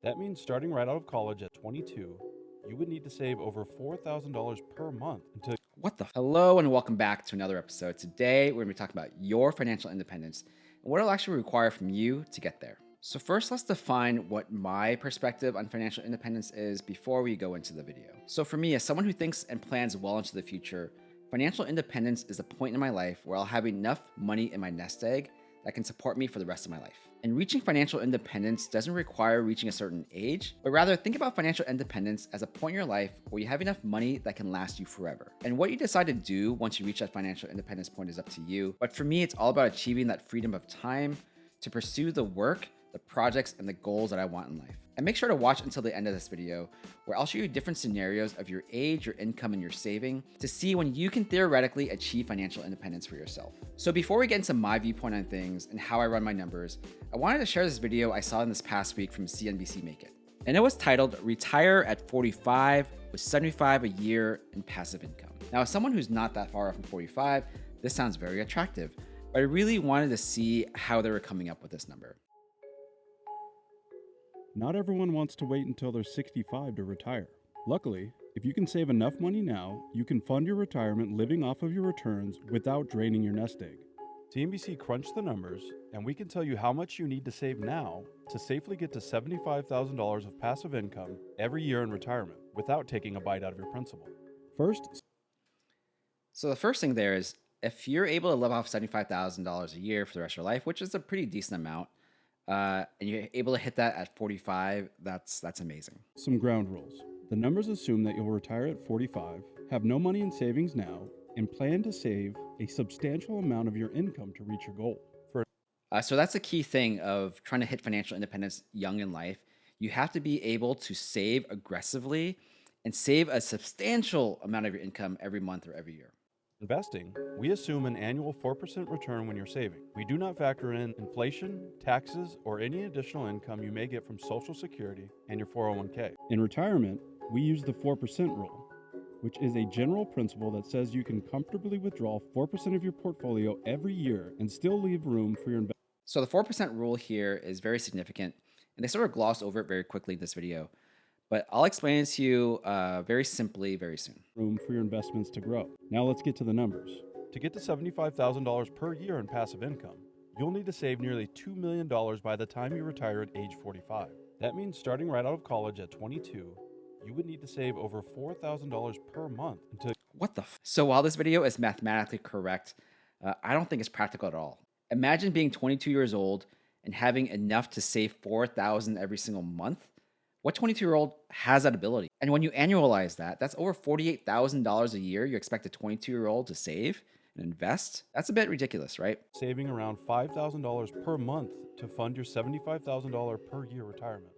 That means starting right out of college at 22, you would need to save over $4,000 per month until Hello and welcome back to another episode. Today, we're going to be talking about your financial independence and what it'll actually require from you to get there. So first, let's define what my perspective on financial independence is before we go into the video. So for me, as someone who thinks and plans well into the future, financial independence is a point in my life where I'll have enough money in my nest egg that can support me for the rest of my life. And reaching financial independence doesn't require reaching a certain age, but rather think about financial independence as a point in your life where you have enough money that can last you forever. And what you decide to do once you reach that financial independence point is up to you. But for me, it's all about achieving that freedom of time to pursue the work, the projects, and the goals that I want in life. And make sure to watch until the end of this video, where I'll show you different scenarios of your age, your income, and your saving to see when you can theoretically achieve financial independence for yourself. So before we get into my viewpoint on things and how I run my numbers, I wanted to share this video I saw in this past week from CNBC Make It. And it was titled, Retire at 45 with 75 a year in passive income. Now, as someone who's not that far off from 45, this sounds very attractive, but I really wanted to see how they were coming up with this number. Not everyone wants to wait until they're 65 to retire. Luckily, if you can save enough money now, you can fund your retirement living off of your returns without draining your nest egg. CNBC crunched the numbers, and we can tell you how much you need to save now to safely get to $75,000 of passive income every year in retirement without taking a bite out of your principal. So the first thing there is, if you're able to live off $75,000 a year for the rest of your life, which is a pretty decent amount, and you're able to hit that at 45, that's amazing. Some ground rules. The numbers assume that you'll retire at 45, have no money in savings now, and plan to save a substantial amount of your income to reach your goal. So that's the key thing of trying to hit financial independence young in life. You have to be able to save aggressively and save a substantial amount of your income every month or every year. Investing, we assume an annual 4% return when you're saving. We do not factor in inflation, taxes, or any additional income you may get from Social Security and your 401k. In retirement, we use the 4% rule, which is a general principle that says you can comfortably withdraw 4% of your portfolio every year and still leave room for your investment. So the 4% rule here is very significant, and they sort of gloss over it very quickly in this video. But I'll explain it to you very simply very soon. Room for your investments to grow. Now let's get to the numbers. To get to $75,000 per year in passive income, you'll need to save nearly $2 million by the time you retire at age 45. That means starting right out of college at 22, you would need to save over $4,000 per month until... So while this video is mathematically correct, I don't think it's practical at all. Imagine being 22 years old and having enough to save $4,000 every single month. What 22-year-old has that ability? And when you annualize that, that's over $48,000 a year you expect a 22-year-old to save and invest. That's a bit ridiculous, right? Saving around $5,000 per month to fund your $75,000 per year retirement.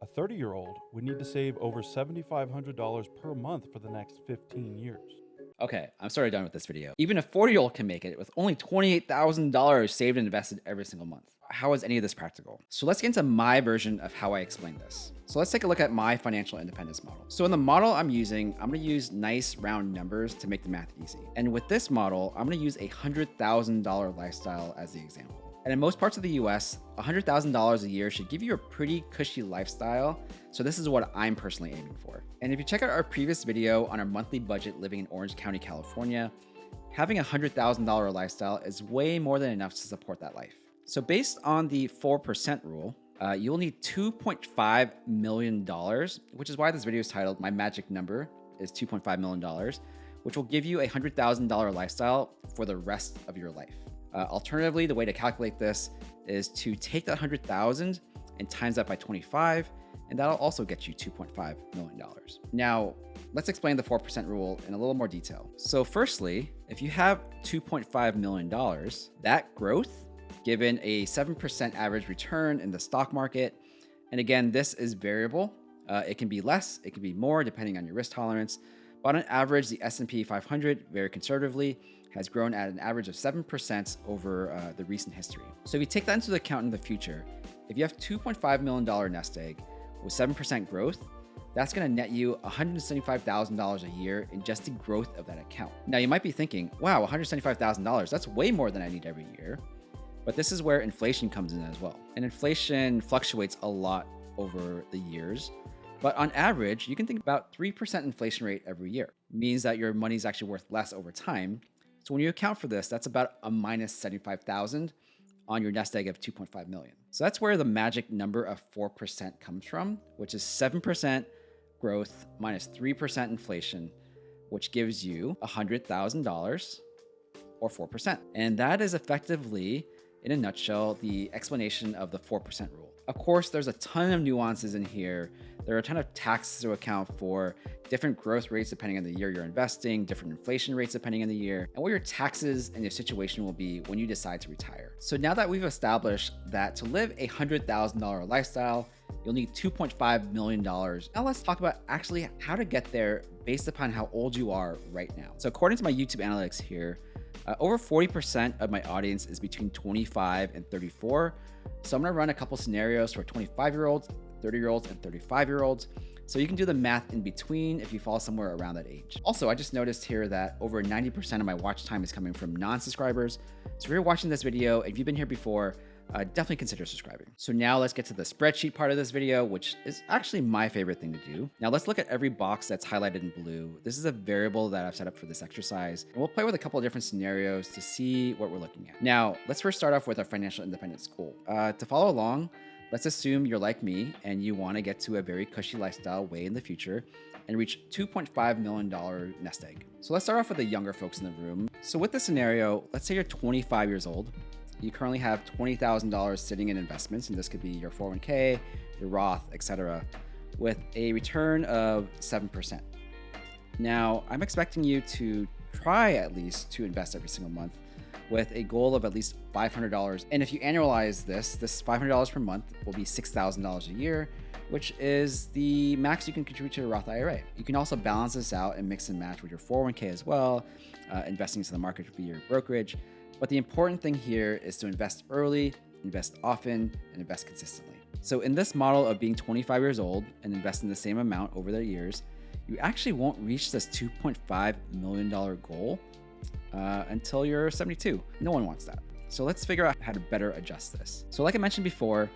A 30-year-old would need to save over $7,500 per month for the next 15 years. Okay, I'm sort of done with this video. Even a 40-year-old can make it with only $28,000 saved and invested every single month. How is any of this practical? So let's get into my version of how I explain this. So let's take a look at my financial independence model. So in the model I'm going to use nice round numbers to make the math easy. And with this model, I'm going to use a $100,000 lifestyle as the example. And in most parts of the US, $100,000 a year should give you a pretty cushy lifestyle. So this is what I'm personally aiming for. And if you check out our previous video on our monthly budget living in Orange County, California, having a $100,000 lifestyle is way more than enough to support that life. So based on the 4% rule, you'll need $2.5 million, which is why this video is titled, My Magic Number is $2.5 million, which will give you a $100,000 lifestyle for the rest of your life. Alternatively, the way to calculate this is to take that 100,000 and times that by 25, and that'll also get you $2.5 million. Now, let's explain the 4% rule in a little more detail. So firstly, if you have $2.5 million, that growth, given a 7% average return in the stock market, and again, this is variable. It can be less, it can be more, depending on your risk tolerance. But on average, the S&P 500, very conservatively, has grown at an average of 7% over the recent history. So if you take that into account in the future, if you have $2.5 million nest egg with 7% growth, that's going to net you $175,000 a year in just the growth of that account. Now you might be thinking, wow, $175,000, that's way more than I need every year. But this is where inflation comes in as well. And inflation fluctuates a lot over the years. But on average, you can think about 3% inflation rate every year. It means that your money is actually worth less over time. So when you account for this, that's about a minus 75,000 on your nest egg of 2.5 million. So that's where the magic number of 4% comes from, which is 7% growth minus 3% inflation, which gives you $100,000 or 4%. And that is effectively, in a nutshell, the explanation of the 4% rule. Of course, there's a ton of nuances in here. There are a ton of taxes to account for, different growth rates depending on the year you're investing, different inflation rates depending on the year, and what your taxes and your situation will be when you decide to retire. So now that we've established that to live a $100,000 lifestyle, you'll need $2.5 million. Now let's talk about actually how to get there based upon how old you are right now. So according to my YouTube analytics here, over 40% of my audience is between 25 and 34. So I'm gonna run a couple scenarios for 25-year-olds, 30-year-olds, and 35-year-olds. So you can do the math in between if you fall somewhere around that age. Also, I just noticed here that over 90% of my watch time is coming from non-subscribers. So if you're watching this video, if you've been here before, definitely consider subscribing. So now let's get to the spreadsheet part of this video, which is actually my favorite thing to do. Now let's look at every box that's highlighted in blue. This is a variable that I've set up for this exercise. And we'll play with a couple of different scenarios to see what we're looking at. Now, let's first start off with our financial independence goal. To follow along, let's assume you're like me and you want to get to a very cushy lifestyle way in the future and reach $2.5 million nest egg. So let's start off with the younger folks in the room. So with this scenario, let's say you're 25 years old. You currently have $20,000 sitting in investments, and this could be your 401k, your Roth, etc., with a return of 7%. Now, I'm expecting you to try at least to invest every single month with a goal of at least $500. And if you annualize this $500 per month will be $6,000 a year, which is the max you can contribute to a Roth IRA. You can also balance this out and mix and match with your 401k as well, investing into the market via your brokerage. But the important thing here is to invest early, invest often, and invest consistently. So in this model of being 25 years old and investing the same amount over the years, you actually won't reach this $2.5 million goal until you're 72. No one wants that. So let's figure out how to better adjust this. So like I mentioned before,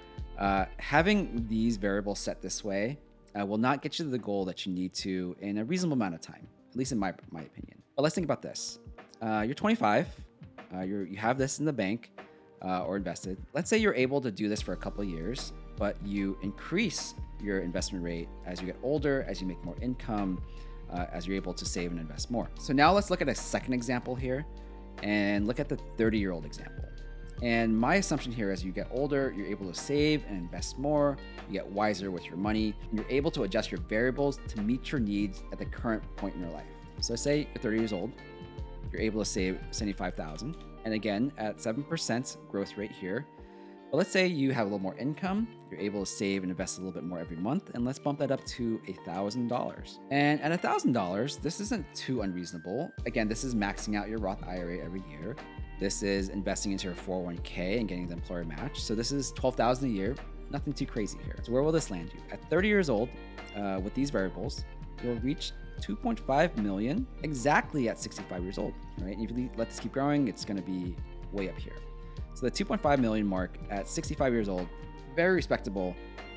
having these variables set this way will not get you to the goal that you need to in a reasonable amount of time, at least in my opinion. But let's think about this. You're 25. You have this in the bank or invested. Let's say you're able to do this for a couple of years, but you increase your investment rate as you get older, as you make more income, as you're able to save and invest more. So now let's look at a second example here and look at the 30-year-old example. And my assumption here, as you get older, you're able to save and invest more, you get wiser with your money, and you're able to adjust your variables to meet your needs at the current point in your life. So say you're 30 years old, you're able to save $75,000. And again, at 7% growth rate here. But let's say you have a little more income, you're able to save and invest a little bit more every month, and let's bump that up to $1,000. And at $1,000, this isn't too unreasonable. Again, this is maxing out your Roth IRA every year. This is investing into your 401k and getting the employer match. So this is $12,000 a year, nothing too crazy here. So where will this land you? At 30 years old, with these variables, you'll reach 2.5 million exactly at 65 years old, right? And if you let this keep growing, it's going to be way up here. So the 2.5 million mark at 65 years old, very respectable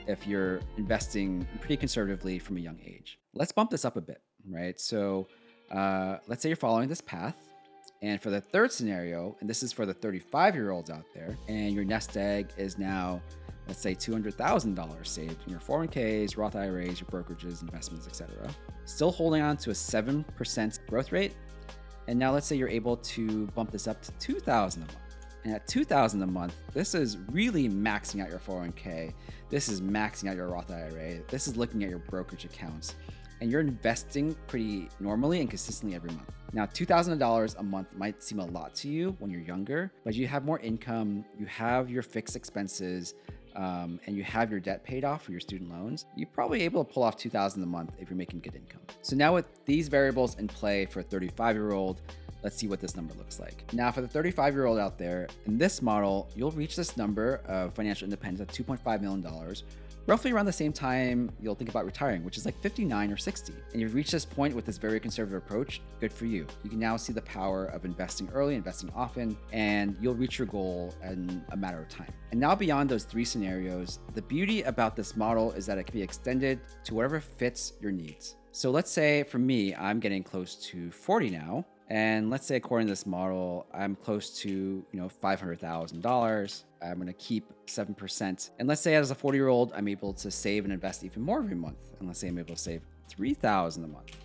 if you're investing pretty conservatively from a young age. Let's bump this up a bit, right? So let's say you're following this path. And for the third scenario, and this is for the 35-year-olds out there, and your nest egg is now, let's say $200,000 saved in your 401ks, Roth IRAs, your brokerages, investments, etc. Still holding on to a 7% growth rate. And now let's say you're able to bump this up to $2,000 a month. And at $2,000 a month, this is really maxing out your 401k. This is maxing out your Roth IRA. This is looking at your brokerage accounts. And you're investing pretty normally and consistently every month. Now, $2,000 a month might seem a lot to you when you're younger, but you have more income, you have your fixed expenses, and you have your debt paid off for your student loans. You're probably able to pull off $2,000 a month if you're making good income. So now with these variables in play for a 35-year-old, let's see what this number looks like. Now for the 35-year-old out there, in this model, you'll reach this number of financial independence of $2.5 million roughly around the same time you'll think about retiring, which is like 59 or 60. And you've reached this point with this very conservative approach, good for you. You can now see the power of investing early, investing often, and you'll reach your goal in a matter of time. And now beyond those 3 scenarios, the beauty about this model is that it can be extended to whatever fits your needs. So let's say for me, I'm getting close to 40 now. And let's say according to this model, I'm close to, $500,000. I'm going to keep 7%. And let's say as a 40-year-old, I'm able to save and invest even more every month. And let's say I'm able to save $3,000 a month.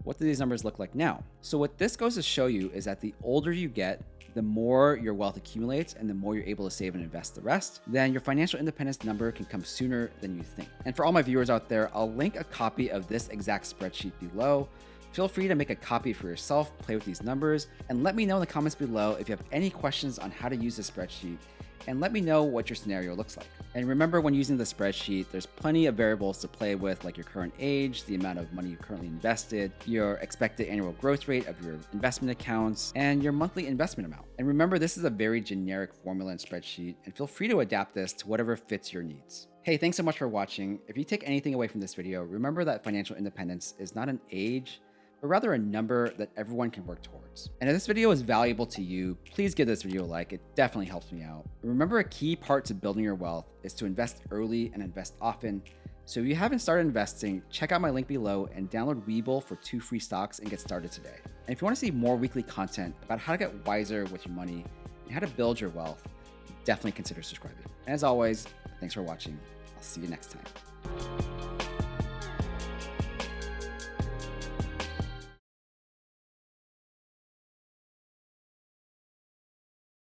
What do these numbers look like now? So what this goes to show you is that the older you get, the more your wealth accumulates and the more you're able to save and invest the rest, then your financial independence number can come sooner than you think. And for all my viewers out there, I'll link a copy of this exact spreadsheet below. Feel free to make a copy for yourself, play with these numbers, and let me know in the comments below if you have any questions on how to use this spreadsheet, and let me know what your scenario looks like. And remember, when using the spreadsheet, there's plenty of variables to play with, like your current age, the amount of money you currently invested, your expected annual growth rate of your investment accounts, and your monthly investment amount. And remember, this is a very generic formula and spreadsheet, and feel free to adapt this to whatever fits your needs. Hey, thanks so much for watching. If you take anything away from this video, remember that financial independence is not an age, but rather a number that everyone can work towards. And if this video is valuable to you, please give this video a like. It definitely helps me out. Remember, a key part to building your wealth is to invest early and invest often. So if you haven't started investing, check out my link below and download Webull for 2 free stocks and get started today. And if you want to see more weekly content about how to get wiser with your money and how to build your wealth, definitely consider subscribing. And as always, thanks for watching. I'll see you next time.